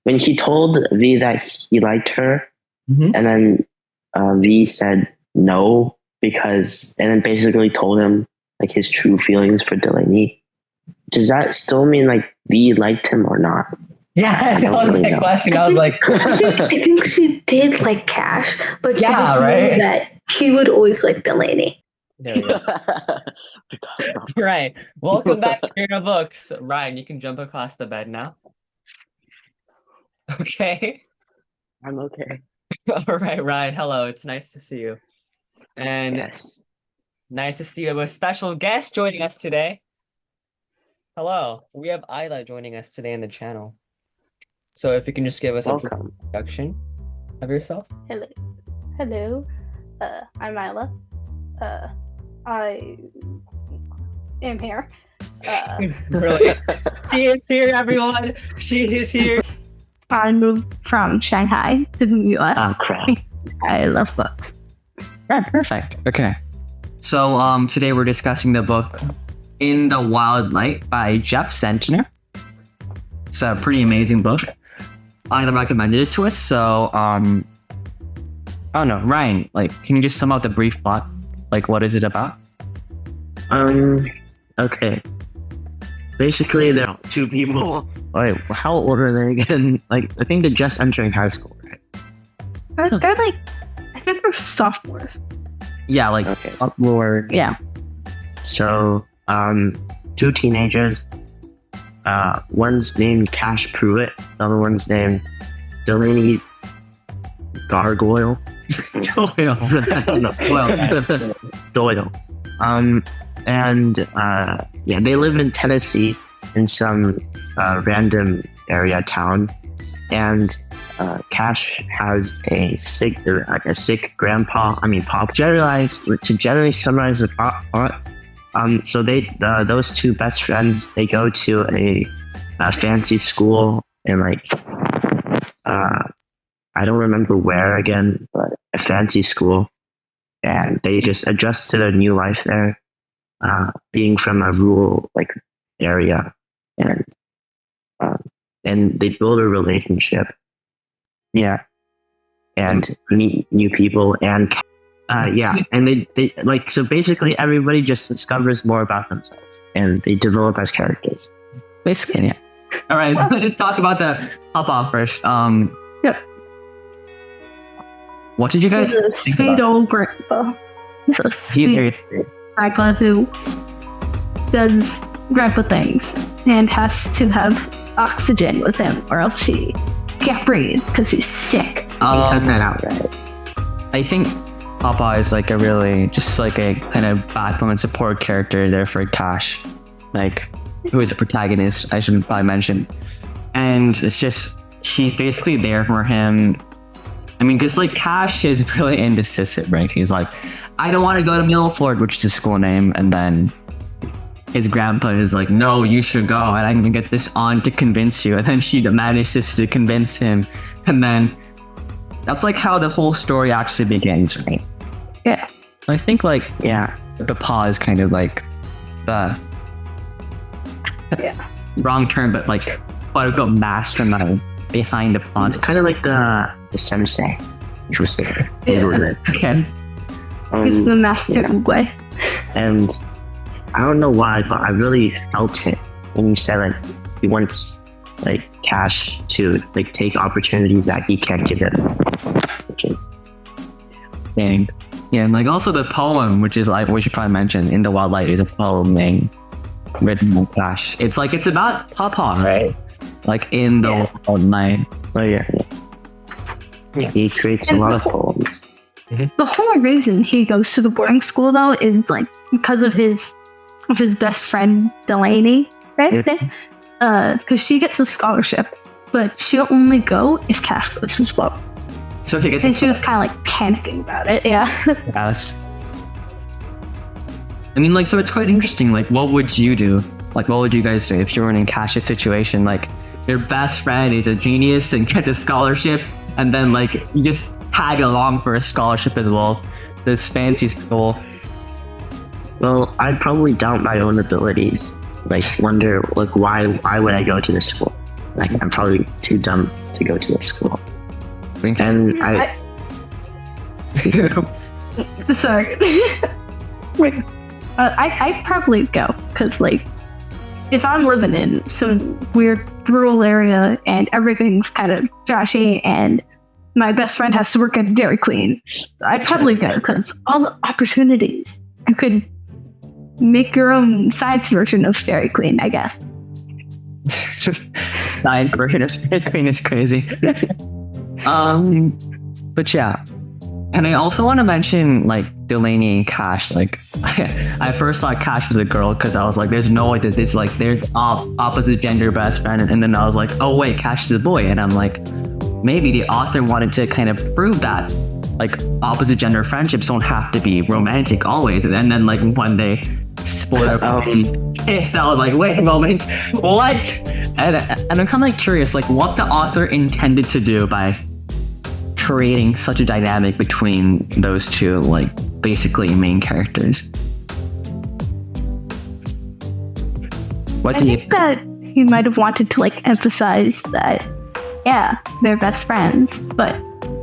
when he told V that he liked her, Mhm. and then V said no and then basically told him like his true feelings for Delaney. Does that still mean like V liked him or not? Yeah, that was my question. I was like, I think she did like Cash, but she Yeah, just right? knew that he would always like Delaney. there we go. Right. Welcome back to Reading Books. Ryan, you can jump across the bed now. Okay. I'm okay. All right, Ryan. Hello. It's nice to see you. And Yes. nice to see you. A special guest joining us today. Hello. We have Isla joining us today in the channel. So if you can just give us a brief Welcome. introduction of yourself. Hello. I'm Isla. I am here. Really? She is here, everyone. She is here. I moved from Shanghai to the US. Oh crap. I love books. Right, perfect. Okay. So today we're discussing the book In the Wild Light by Jeff Zentner. It's a pretty amazing book. I recommended it to us, so I don't know, Ryan, like, can you just sum up the brief plot? Like, what is it about? Okay. Basically, there are two people. Wait, how old are they again? Like, I think they're just entering high school, right? They're like, I think they're sophomores. Yeah, like Okay. upward. Yeah. So, two teenagers. One's named Cash Pruitt. The other one's named Delaney Gargoyle. Doyle. I don't know. Well, Doyle. Yeah, they live in Tennessee in some random area town, and Cash has a sick grandpa. I mean, pop. To generally summarize the plot. So those two best friends, they go to a fancy school in like I don't remember where again, but a fancy school, and they just adjust to their new life there, being from a rural like area, and they build a relationship, yeah, and meet new people, and yeah, and they like, so basically everybody just discovers more about themselves, and they develop as characters. Basically, yeah. All right, let's talk about the pop-off first. Yep. What did you guys He's a think sweet about? old grandpa. He's a Very sweet grandpa who does grandpa things and has to have oxygen with him or else he can't breathe because he's sick. Cut that out, right? I think Papa is like a really, just like a kind of backbone and support character there for Cash, like, who is the protagonist, I should probably mention. And it's just, she's basically there for him. I mean, because like Cash is really indecisive, right? He's like, I don't want to go to Milford, which is his school name. And then his grandpa is like, no, you should go. And I'm going to get this on to convince you. And then she manages to convince him. And then that's like how the whole story actually begins, right? Yeah. I think like, Yeah. the pause is kind of like the Yeah. wrong term, but like quote unquote mastermind behind the plot. It's kind of like the sensei, which was there. Yeah. Okay. He's the master way. And I don't know why, but I really felt it when you said like he wants like Cash to like take opportunities that he can't give him. Which is, Dang. Yeah, and like also the poem, which is like we should probably mention, In the Wild Light, is a poem named written by Cash. It's like it's about Papa, right? Like in the wild night. oh yeah. He creates a lot of poems. The whole reason he goes to the boarding school though is like because of his best friend Delaney, right? Because she gets a scholarship, but she'll only go if Cash goes as well. So he And gets she was kind of like panicking about it. Yeah. Yes. I mean, like, so it's quite interesting. Like, what would you do? Like, what would you guys do if you were in Cash's situation? Like, your best friend is a genius and gets a scholarship, and then like you just tag along for a scholarship as well. This fancy school. Well, I'd probably doubt my own abilities. Like wonder like why would I go to this school? like I'm probably too dumb to go to the school. And Sorry. Wait. I'd probably go because, like, if I'm living in some weird rural area and everything's kind of trashy and my best friend has to work at a Dairy Queen, I'd probably go because all the opportunities. You could make your own science version of Dairy Queen, I guess. Just science version of Dairy Queen is crazy. But yeah. And I also want to mention like Delaney and Cash. Like, I first thought Cash was a girl because I was like, there's no way that this like there's opposite gender best friend, and then I was like, oh wait, Cash is a boy, and I'm like, maybe the author wanted to kind of prove that like opposite gender friendships don't have to be romantic always. And then like when they spoiler kiss, I was like, wait a moment, what? And I'm kind of like curious, like what the author intended to do by creating such a dynamic between those two, like basically main characters. What I do you think that he might have wanted to like emphasize that, yeah, they're best friends, but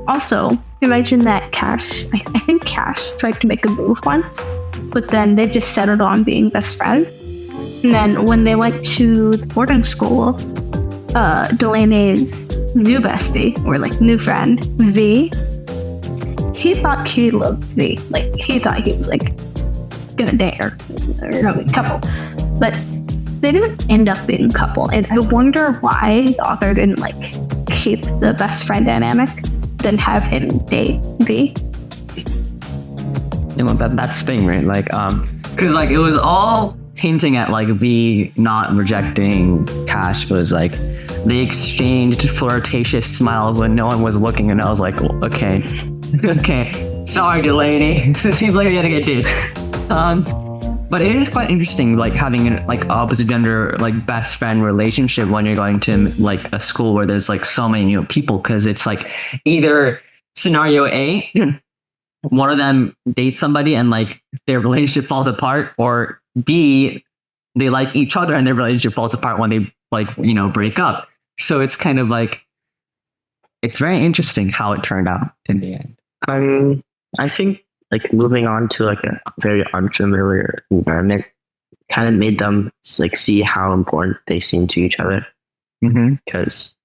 also imagine that Cash, I think Cash tried to make a move once, but then they just settled on being best friends. And then when they went to the boarding school, Delaney's new bestie, or like new friend, V, he thought she loved V. Like, he thought he was like gonna date her, or no, a couple. But they didn't end up being a couple. And I wonder why the author didn't like keep the best friend dynamic, then have him date V. You know, that's the thing, right? Like, because like it was all hinting at like V not rejecting Cash, was like they exchanged flirtatious smiles when no one was looking, and I was like, well, okay, sorry, Delaney. It seems like you're gonna get ditched. But it is quite interesting, like having an like opposite gender like best friend relationship when you're going to like a school where there's like so many people, because it's like either scenario A, one of them dates somebody and like their relationship falls apart, or B, they like each other and their relationship falls apart when they like, you know, break up. So it's kind of like, it's very interesting how it turned out in the end. I think like moving on to like a very unfamiliar environment kind of made them like see how important they seem to each other. Because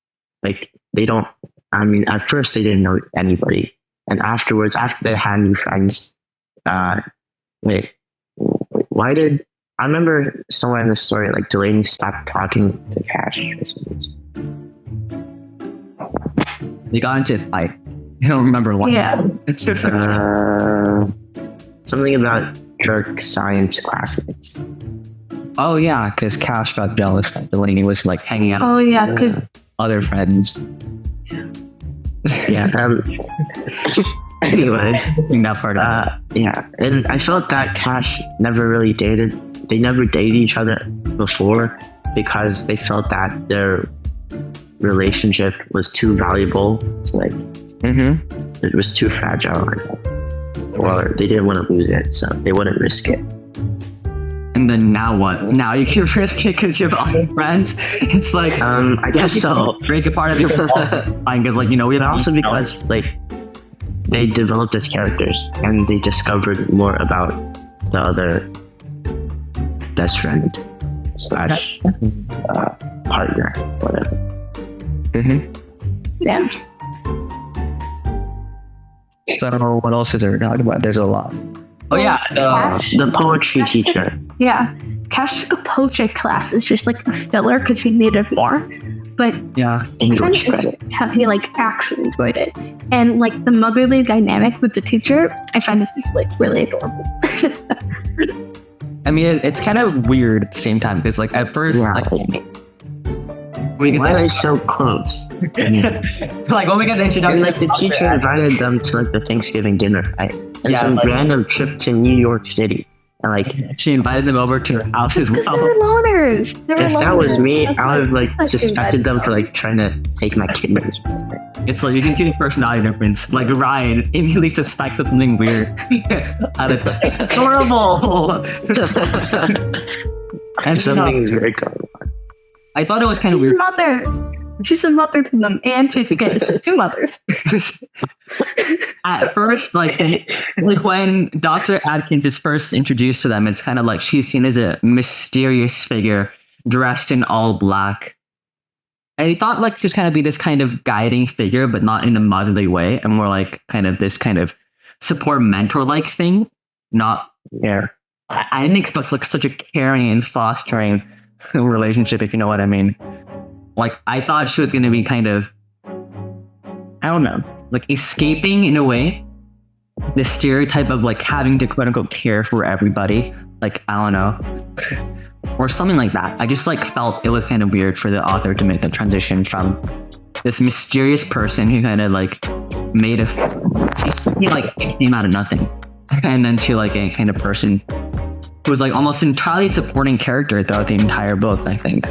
like they don't, I mean, at first they didn't know anybody, and afterwards, after they had new friends, why did I remember somewhere in the story like Delaney stopped talking to Cash for some reason. They got into a fight. I don't remember why. Yeah. Something about jerk science classmates. Oh yeah, because Cash got jealous that Delaney was like hanging out Oh yeah, because with other friends. Yeah. Anyway, that part of it. yeah, and I felt that Cash never really dated. They never dated each other before because they felt that their relationship was too valuable. It's like it was too fragile, or they didn't want to lose it, so they wouldn't risk it. And then now what? Now you can risk it because you have other friends. It's like I guess so. Break apart of your because like, you know, we have Also because like they developed as characters and they discovered more about the other best friend slash partner, whatever. yeah. So I don't know what else is there to talk about. There's a lot. Oh yeah, The poetry teacher. Yeah. Cash took a poetry class. It's just like a filler because he needed more. But yeah, I find English it credit. interesting how he like actually enjoyed it. And like the motherly dynamic with the teacher, I find it just like really adorable. I mean, it's kind of weird at the same time because like at first, Yeah. like Why are they so close? like when we get the introduction, And like the teacher invited them to like the Thanksgiving dinner, right? And Yeah, some like- random trip to New York City. And like, she invited them over to her house as Because well. they were loners. They were if that was loners. me, That's I would have like that's suspected them for like trying to take my kidneys. It's like you can see the personality difference. Like Ryan immediately suspects of something weird, and it's like, it's adorable. And Something is very going on. I thought it was kind of His weird. mother. She's a mother to them, and she's two mothers. At first, like when Dr. Atkins is first introduced to them, it's kind of like she's seen as a mysterious figure dressed in all black. And he thought like she'd kind of be this kind of guiding figure, but not in a motherly way, and more like kind of this kind of support mentor like thing. Not Yeah. I didn't expect like such a caring and fostering relationship, if you know what I mean. Like I thought she was gonna be kind of, I don't know, like escaping in a way the stereotype of like having to quote unquote care for everybody. Like I don't know. Or something like that. I just like felt it was kind of weird for the author to make the transition from this mysterious person who kind of like made he like came out of nothing, and then to like a kind of person who was like almost entirely supporting character throughout the entire book, I think.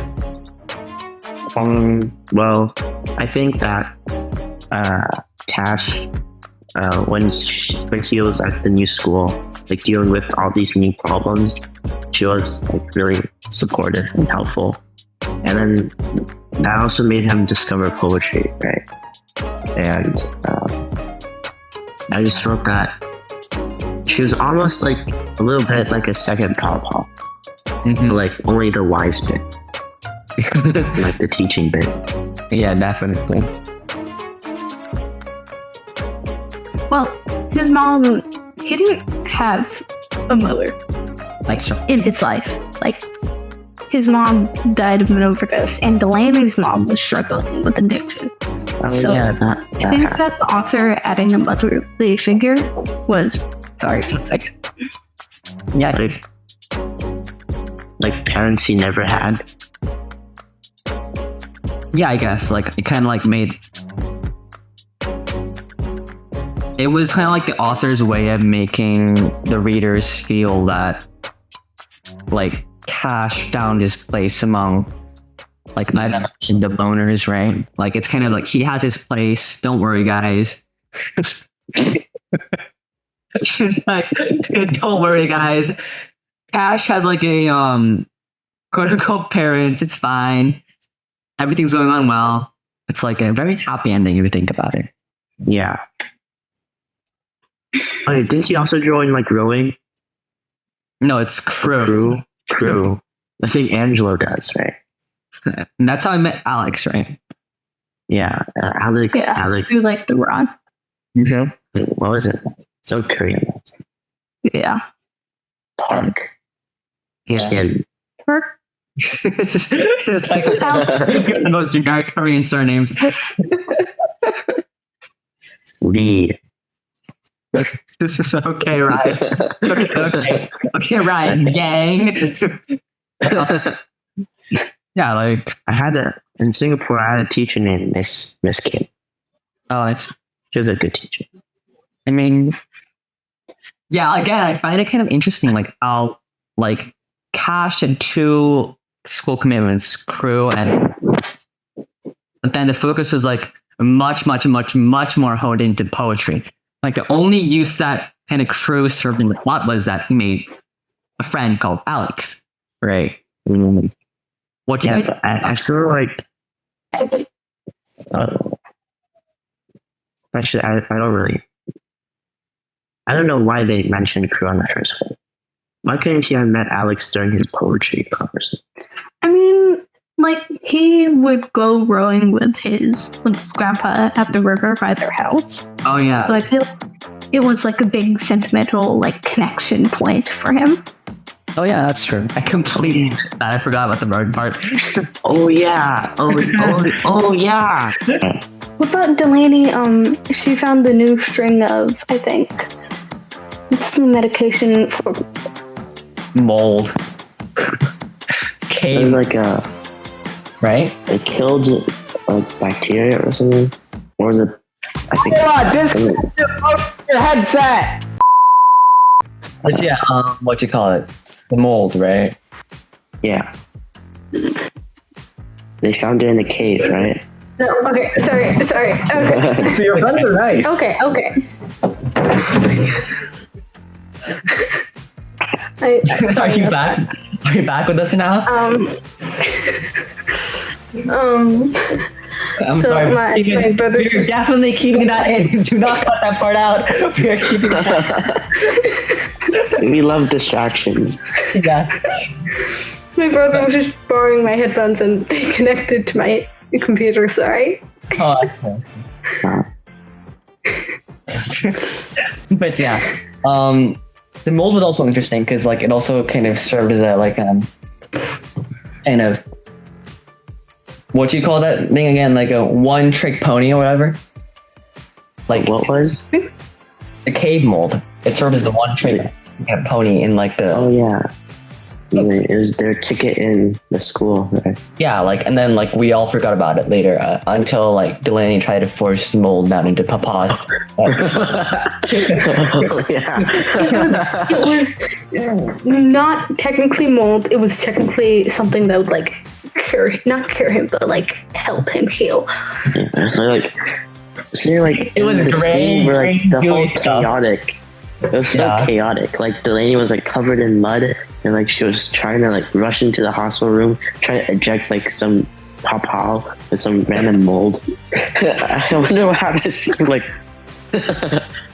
Well, I think that Cash, when she was at the new school, like dealing with all these new problems, she was like really supportive and helpful. And then that also made him discover poetry, right? And I just felt that she was almost like a little bit like a second Pawpaw, like only the wise bit, like the teaching bit. Yeah, definitely. Well, his mom, he didn't have a mother Like so. in his life. Like, his mom died of an overdose, and Delaney's mom was struggling with addiction. So, yeah, I think that the author adding a motherly figure was, sorry, one second. Yeah, like parents he never had. yeah, I guess like it kind of like made. It was kind of like the author's way of making the readers feel that, like, Cash found his place among, like, I mentioned the boners, right? Like, it's kind of like he has his place. Don't worry, guys. Like, don't worry, guys. Cash has like a quote unquote parents. It's fine. Everything's going on well. It's like a very happy ending if you think about it. Yeah. Oh, didn't he also join like rowing? No, it's Crew. Crew. I think Angelo does, right? And that's how I met Alex, right? Yeah, Alex. Yeah, Alex. you like the Ron. Wait, what was it? So Korean. Yeah. Park. Yeah. Kid. Park. It's like the most generic Korean surnames. Lee. This is okay, Ryan. Okay, Ryan. Gang. Yeah, like in Singapore. I had a teacher named Miss Kim. it's. She was a good teacher. I mean, yeah. Again, I find it kind of interesting, like how like Cash had two school commitments, Crew, but then the focus was like much more honed into poetry. Like the only use that kind of Crew served in the plot was that he made a friend called Alex, right? What do you guys? I sort of like. Actually, I don't really. I don't know why they mentioned Crew on the first one. Why couldn't he have met Alex during his poetry conversation? I mean, like, he would go rowing with his grandpa at the river by their house. Oh yeah. So I feel like it was like a big sentimental like connection point for him. Oh yeah, that's true. I completely missed that. I forgot about the road part. Oh yeah. Oh yeah. What about Delaney? She found the new string of, I think, what's the medication for Mold. It Cave. was like Right? it killed like bacteria or something. Or was it? I think. Your headset. But yeah, what you call it? The mold, right? Yeah. They found it in a cave, right? No, okay, sorry. Okay. So your friends are nice. Okay. Are you back? Are you back with us now? I'm So sorry. my brother. We're definitely keeping that in. Do not cut that part out. We are keeping that. We love distractions. Yes. My brother was just borrowing my headphones and they connected to my computer. Sorry. Oh, that's so But yeah, the mold was also interesting because like it also kind of served as a like kind of what do you call that thing again? Like a one trick pony or whatever. Like What was? the cave mold. It served as the one trick pony in like the Oh yeah. It was their ticket in the school. Right? yeah, like, and then like we all forgot about it later until like Delaney tried to force mold down into Papa's. Oh, yeah. It was not technically mold. It was technically something that would like not cure him, but like help him heal. Yeah, so like, It was the gray, scene where like the gooey whole stuff. chaotic. It was so Yeah. chaotic. Like Delaney was like covered in mud, and like she was trying to like rush into the hospital room, trying to eject like some pawpaw with some random mold. I wonder how this seemed like.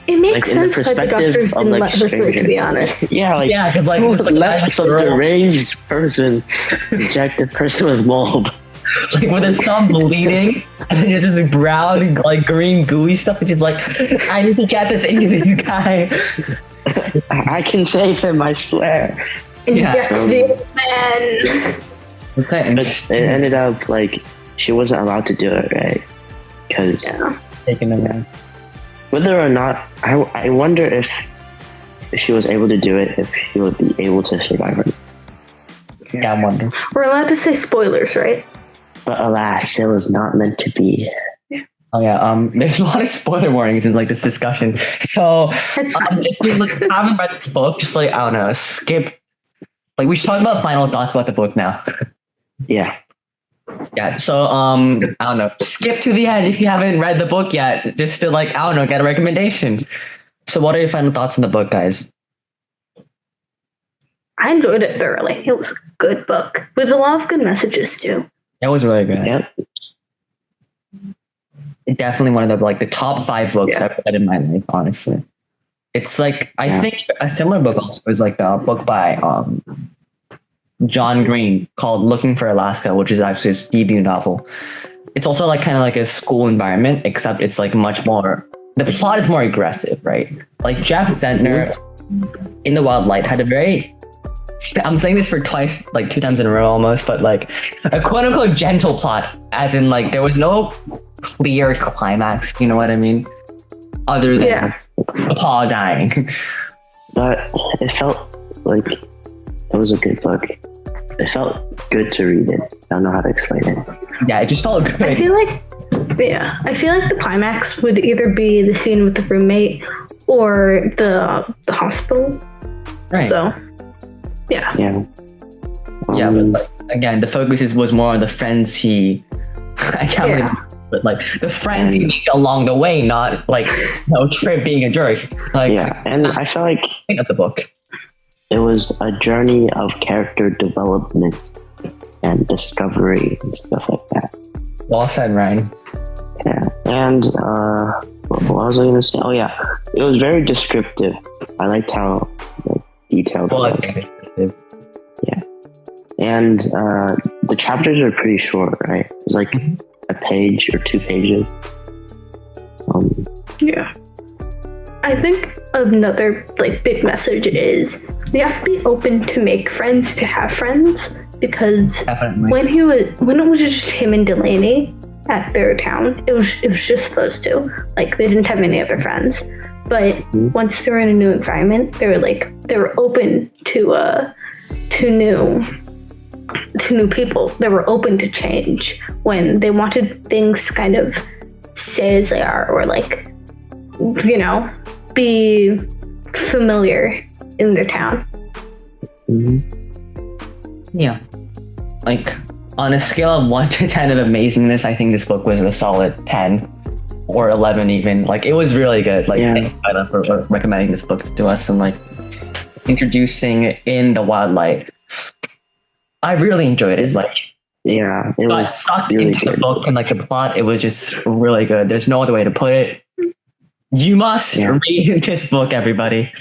It makes Like, in the sense why the perspective doctors of, didn't like, let her through, to stranger. be honest. Yeah, like Yeah, because like who it would was like, let some deranged person eject a person with mold? like with his thumb bleeding, and then there's this brown, like green, gooey stuff, which is like, I need to get this into this guy. I can save him, I swear. Inject Yeah. the old man. It's kind of But interesting. it ended up like she wasn't allowed to do it, right? Because Yeah. Taking away. whether or not, I wonder if she was able to do it, if she would be able to survive it. Yeah, I'm wondering. We're allowed to say spoilers, right? But alas, it was not meant to be. Oh yeah, there's a lot of spoiler warnings in like this discussion. So That's fine. if you haven't read this book, just like I don't know, skip. Like we should talk about final thoughts about the book now. Yeah. Yeah. So I don't know, skip to the end if you haven't read the book yet, just to like I don't know, get a recommendation. So what are your final thoughts on the book, guys? I enjoyed it thoroughly. It was a good book with a lot of good messages too. It was really good. Yep. Definitely one of the like the top 5 books Yeah. I've read in my life, honestly. It's like I Yeah. think a similar book also was like a book by John Green called Looking for Alaska, which is actually his debut novel. It's also like kind of like a school environment, except it's like much more the plot is more aggressive, right? Like Jeff Zentner in The Wild Light had a very I'm saying this for twice, like 2 times in a row almost, but like a quote unquote gentle plot, as in like there was no clear climax, if you know what I mean? Other than Yeah. Paul dying. But it felt like it was a good book. It felt good to read it. I don't know how to explain it. Yeah, it just felt good. I feel like the climax would either be the scene with the roommate or the hospital. Right. So yeah. Yeah. Yeah, but like, again, the focus was more on the friends he. I can't Yeah. believe this, but like the friends he made along the way, not like Trip being a jerk. Like, Yeah. And I felt like think of the book. it was a journey of character development and discovery and stuff like that. Well said, Ryan. Yeah. And what was I going to say? Oh yeah, it was very descriptive. I liked how like detailed it Well, was. yeah. And the chapters are pretty short, right? It's like a page or 2 pages. Yeah. I think another like big message is you have to be open to make friends to have friends, because Definitely. when it was just him and Delaney at their town, it was just those two. Like they didn't have any other friends. But once they were in a new environment, they were open to new people. They were open to change when they wanted things kind of stay as they are, or like, you know, be familiar in their town. Yeah. Like on a scale of 1 to 10 of amazingness, I think this book was a solid 10 or 11 even. Like it was really good. Like Yeah. thank you, Isla, for recommending this book to us and like introducing it in The Wild Light. I really enjoyed it. Like Yeah, it got was sucked really into the good. book and like the plot. It was just really good. There's no other way to put it. You must Yeah. read this book, everybody.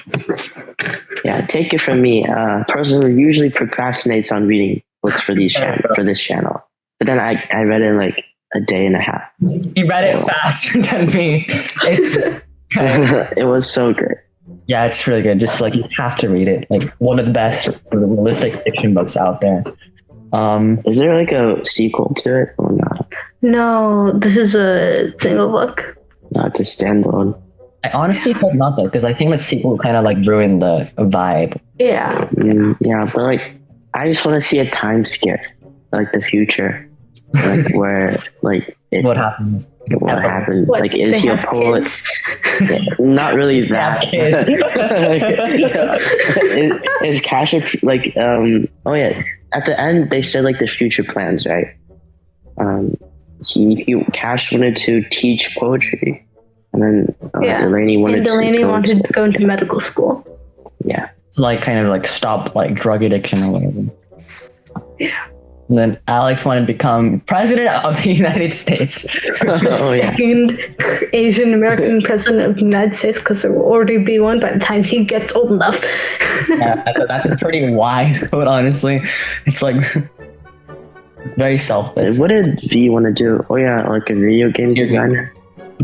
Yeah, take it from me. Person who usually procrastinates on reading books for this channel, but then I read it in like a day and a half. You read it faster than me. It was so good. Yeah, it's really good. Just like you have to read it. Like one of the best realistic fiction books out there. Is there like a sequel to it or not? No, this is a single book. No, it's a standalone. I honestly hope not though, because I think the sequel kind of like ruined the vibe. Yeah. Yeah, but like I just want to see a time skip, like the future, like where like What happens? what happened? What, Like is they he a have poet? kids? Not really Have that. kids. is Cash like oh yeah, at the end they said like the future plans, right? He Cash wanted to teach poetry, and then Yeah. Delaney wanted And Delaney to wanted to go into medical school. yeah. To like kind of like stop like drug addiction or whatever. Yeah. And then Alex wanted to become president of the United States. Oh yeah. Second Asian American president of the United States, because there will already be one by the time he gets old enough. Yeah, I thought that's a pretty wise quote, honestly. It's like very selfless. What did V want to do? Oh yeah, like a video game designer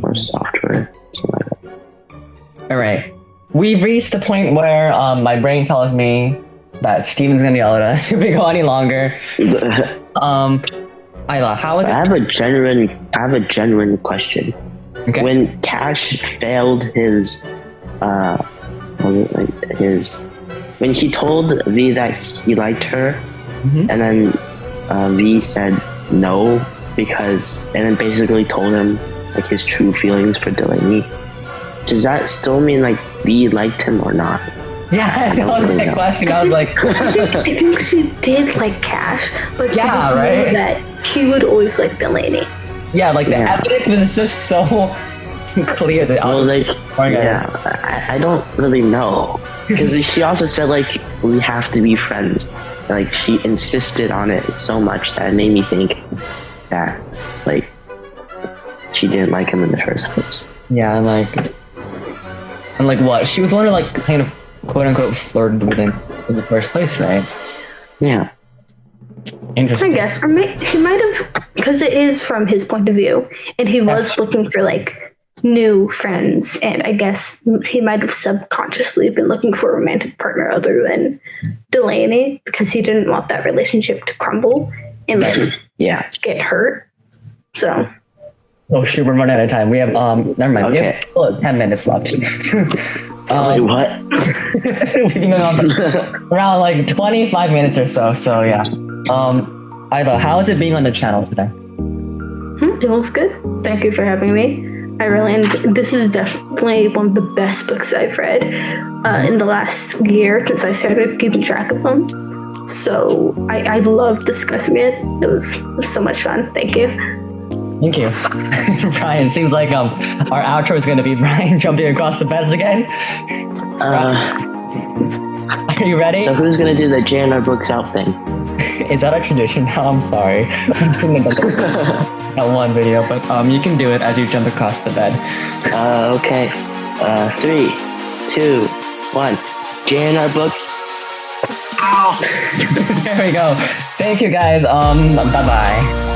or software, something like that. All right. We've reached the point where my brain tells me that Steven's gonna yell at us if we go any longer. Isla, how is I it? have a genuine question. Okay. When Cash failed his, when he told V that he liked her, Mhm. and then V said no and then basically told him like his true feelings for Delaney. Does that still mean like V liked him or not? Yeah, that was my question. I was like, I think she did like Cash, but she Yeah, just right? knew that he would always like Delaney. yeah, like the Yeah. evidence was just so clear that I was like, Sorry, guys. yeah, I don't really know. Because she also said, like, we have to be friends. Like, she insisted on it so much that it made me think that, like, she didn't like him in the first place. yeah, and like what? She was the one who like kind of quote unquote flirted with him in the first place, right? Yeah. I Interesting. guess, or he might have, because it is from his point of view, and he was looking for like new friends, and I guess he might have subconsciously been looking for a romantic partner other than Delaney, because he didn't want that relationship to crumble and like Yeah. get hurt. So Oh shoot, we're running out of time. We have never mind. We Okay. have still 10 minutes left. Wait, what? We've been going on for around like 25 minutes or so. So yeah. Isla, how is it being on the channel today? it was good. Thank you for having me. I really, and this is definitely one of the best books I've read in the last year since I started keeping track of them. So I love discussing it. It was so much fun. Thank you. Thank you. Brian, seems like our outro is going to be Brian jumping across the beds again. Are you ready? So who's gonna do the JNR Books Out thing? Is that a tradition now? I'm sorry. I'm just thinking about that one video, but you can do it as you jump across the bed. Okay. 3, 2, 1. JNR Books. There we go. Thank you guys. Bye-bye.